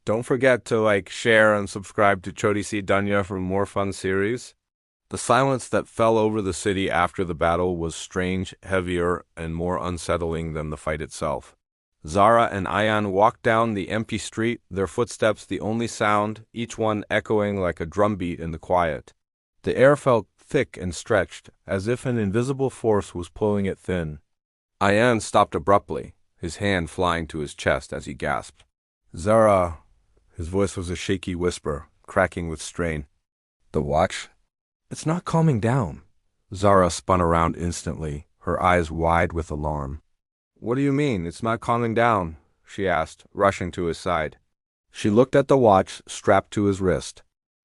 Don't forget to share, and subscribe to Choti Duniya for more fun series. The silence that fell over the city after the battle was strange, heavier, and more unsettling than the fight itself. Zara and Ayaan walked down the empty street, their footsteps the only sound, each one echoing like a drumbeat in the quiet. The air felt thick and stretched, as if an invisible force was pulling it thin. Ayaan stopped abruptly, his hand flying to his chest as he gasped. "Zara," his voice was a shaky whisper, cracking with strain. "The watch? It's not calming down." Zara spun around instantly, her eyes wide with alarm. "What do you mean, it's not calming down?" she asked, rushing to his side. She looked at the watch strapped to his wrist.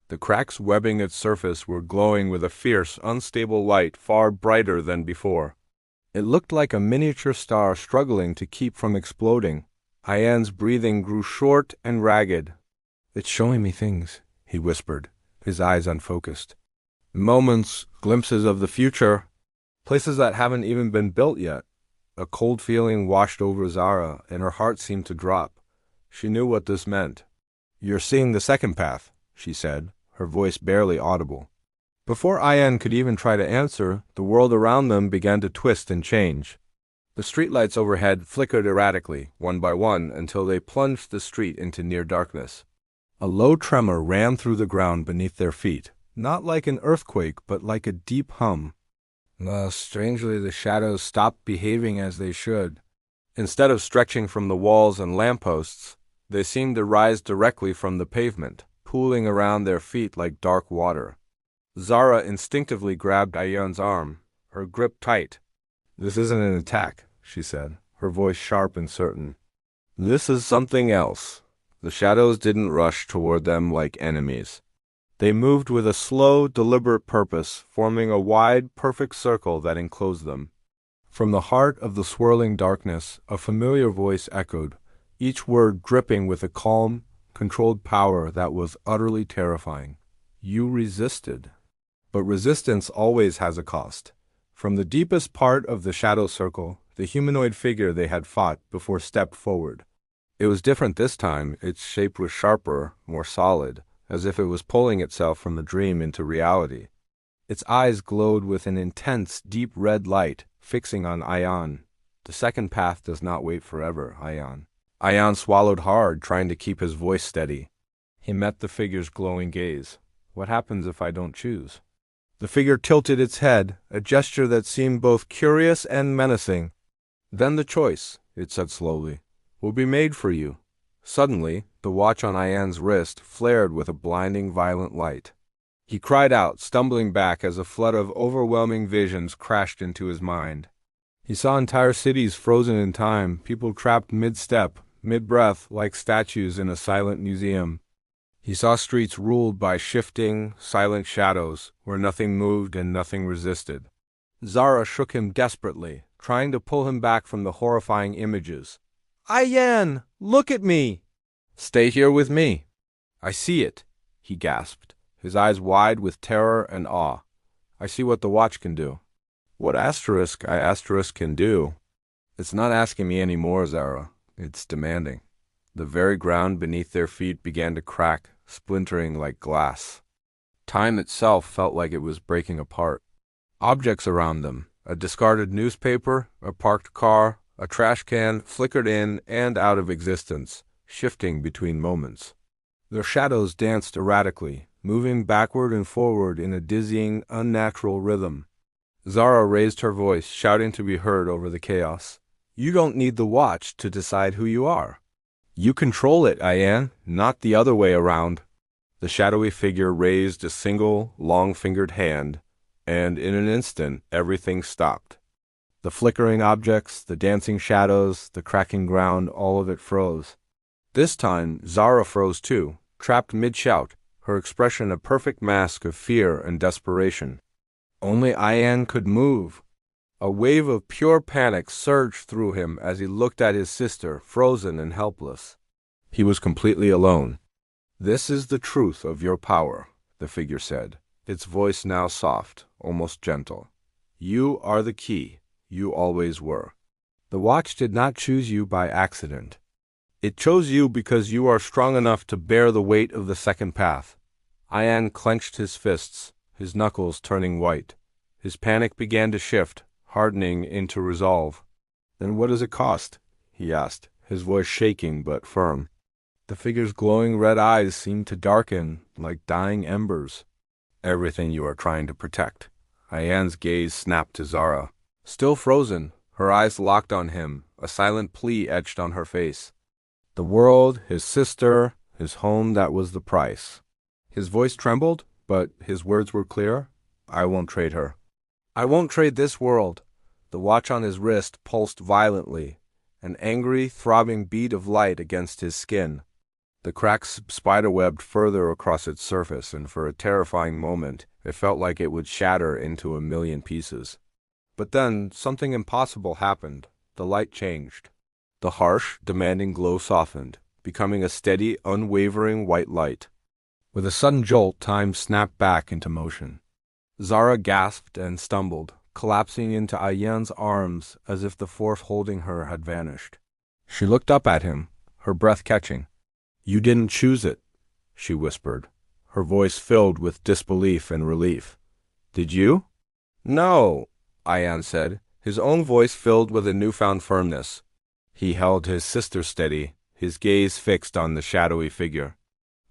The cracks webbing its surface were glowing with a fierce, unstable light far brighter than before. It looked like a miniature star struggling to keep from exploding. Ayaan's breathing grew short and ragged. "It's showing me things," he whispered, his eyes unfocused. "Moments, glimpses of the future, places that haven't even been built yet." A cold feeling washed over Zara, and her heart seemed to drop. She knew what this meant. "You're seeing the second path," she said, her voice barely audible. Before Ayaan could even try to answer, the world around them began to twist and change. The streetlights overhead flickered erratically, one by one, until they plunged the street into near darkness. A low tremor ran through the ground beneath their feet, not like an earthquake, but like a deep hum. Strangely, the shadows stopped behaving as they should. Instead of stretching from the walls and lampposts, they seemed to rise directly from the pavement, pooling around their feet like dark water. Zara instinctively grabbed Ayaan's arm, her grip tight. "This isn't an attack," she said, her voice sharp and certain. "This is something else." The shadows didn't rush toward them like enemies. They moved with a slow, deliberate purpose, forming a wide, perfect circle that enclosed them. From the heart of the swirling darkness, a familiar voice echoed, each word dripping with a calm, controlled power that was utterly terrifying. "You resisted." But resistance always has a cost. From the deepest part of the shadow circle, the humanoid figure they had fought before stepped forward. It was different this time. Its shape was sharper, more solid, as if it was pulling itself from the dream into reality. Its eyes glowed with an intense, deep red light, fixing on Ayaan. "The second path does not wait forever, Ayaan." Ayaan swallowed hard, trying to keep his voice steady. He met the figure's glowing gaze. "What happens if I don't choose?" The figure tilted its head, a gesture that seemed both curious and menacing. "Then the choice," it said slowly, "will be made for you." Suddenly, the watch on Ayaan's wrist flared with a blinding, violent light. He cried out, stumbling back as a flood of overwhelming visions crashed into his mind. He saw entire cities frozen in time, people trapped mid-step, mid-breath, like statues in a silent museum. He saw streets ruled by shifting, silent shadows, where nothing moved and nothing resisted. Zara shook him desperately, trying to pull him back from the horrifying images. "Ayaan, look at me!" "Stay here with me." "I see it," he gasped, his eyes wide with terror and awe. "I see what the watch can do." "What I can do?" "It's not asking me anymore, Zara. It's demanding." The very ground beneath their feet began to crack, splintering like glass. Time itself felt like it was breaking apart. Objects around them, a discarded newspaper, a parked car, a trash can, flickered in and out of existence, shifting between moments. Their shadows danced erratically, moving backward and forward in a dizzying, unnatural rhythm. Zara raised her voice, shouting to be heard over the chaos. "You don't need the watch to decide who you are. You control it, Ayaan, not the other way around." The shadowy figure raised a single, long-fingered hand, and in an instant everything stopped. The flickering objects, the dancing shadows, the cracking ground, all of it froze. This time, Zara froze too, trapped mid-shout, her expression a perfect mask of fear and desperation. Only Ayaan could move. A wave of pure panic surged through him as he looked at his sister, frozen and helpless. He was completely alone. "This is the truth of your power," the figure said, its voice now soft, almost gentle. "You are the key. You always were. The watch did not choose you by accident. It chose you because you are strong enough to bear the weight of the second path. Ayaan clenched his fists, his knuckles turning white. His panic began to shift, hardening into resolve. Then what does it cost? He asked, his voice shaking but firm. The figure's glowing red eyes seemed to darken like dying embers. Everything you are trying to protect. Ayaan's gaze snapped to Zara. Still frozen, her eyes locked on him, a silent plea etched on her face. The world, his sister, his home, that was the price. His voice trembled, but his words were clear. I won't trade her. I won't trade this world. The watch on his wrist pulsed violently, an angry, throbbing bead of light against his skin. The cracks spiderwebbed further across its surface, and for a terrifying moment, it felt like it would shatter into a million pieces. But then, something impossible happened. The light changed. The harsh, demanding glow softened, becoming a steady, unwavering white light. With a sudden jolt, time snapped back into motion. Zara gasped and stumbled, collapsing into Ayaan's arms as if the force holding her had vanished. She looked up at him, her breath catching. You didn't choose it, she whispered, her voice filled with disbelief and relief. Did you? No, Ayaan said, his own voice filled with a newfound firmness. He held his sister steady, his gaze fixed on the shadowy figure.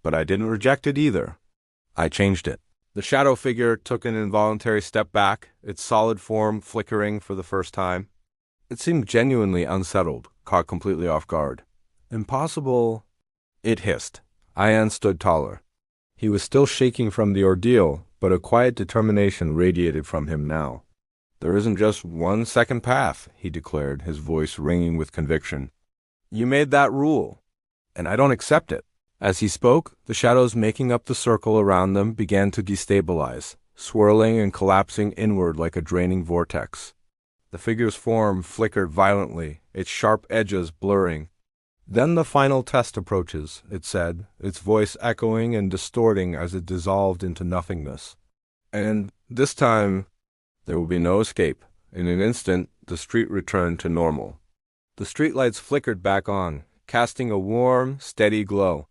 But I didn't reject it either. I changed it. The shadow figure took an involuntary step back, its solid form flickering for the first time. It seemed genuinely unsettled, caught completely off guard. Impossible. It hissed. Ayaan stood taller. He was still shaking from the ordeal, but a quiet determination radiated from him now. There isn't just one second path, he declared, his voice ringing with conviction. You made that rule, and I don't accept it. As he spoke, the shadows making up the circle around them began to destabilize, swirling and collapsing inward like a draining vortex. The figure's form flickered violently, its sharp edges blurring. Then the final test approaches, it said, its voice echoing and distorting as it dissolved into nothingness. And this time, there will be no escape. In an instant, the street returned to normal. The streetlights flickered back on, casting a warm, steady glow.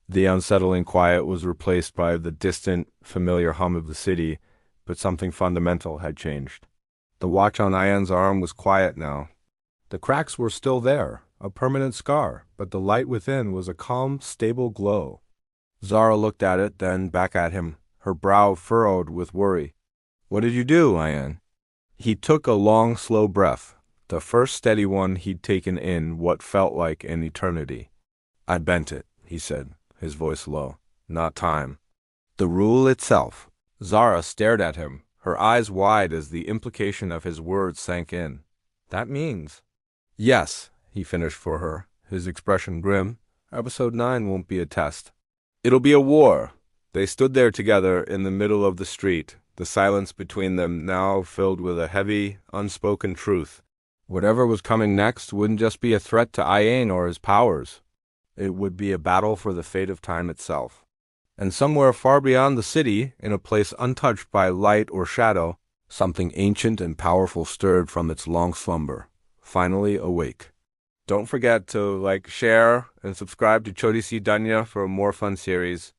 The unsettling quiet was replaced by the distant, familiar hum of the city, but something fundamental had changed. The watch on Ayaan's arm was quiet now. The cracks were still there, a permanent scar, but the light within was a calm, stable glow. Zara looked at it, then back at him, her brow furrowed with worry. What did you do, Ayaan? He took a long, slow breath, the first steady one he'd taken in what felt like an eternity. I bent it, he said, his voice low. Not time. The rule itself. Zara stared at him, her eyes wide as the implication of his words sank in. That means... Yes, he finished for her, his expression grim. Episode 9 won't be a test. It'll be a war. They stood there together in the middle of the street, the silence between them now filled with a heavy, unspoken truth. Whatever was coming next wouldn't just be a threat to Ayaan or his powers. It would be a battle for the fate of time itself. And somewhere far beyond the city, in a place untouched by light or shadow, something ancient and powerful stirred from its long slumber, finally awake. Don't forget to like, share, and subscribe to Choti Duniya for a more fun series.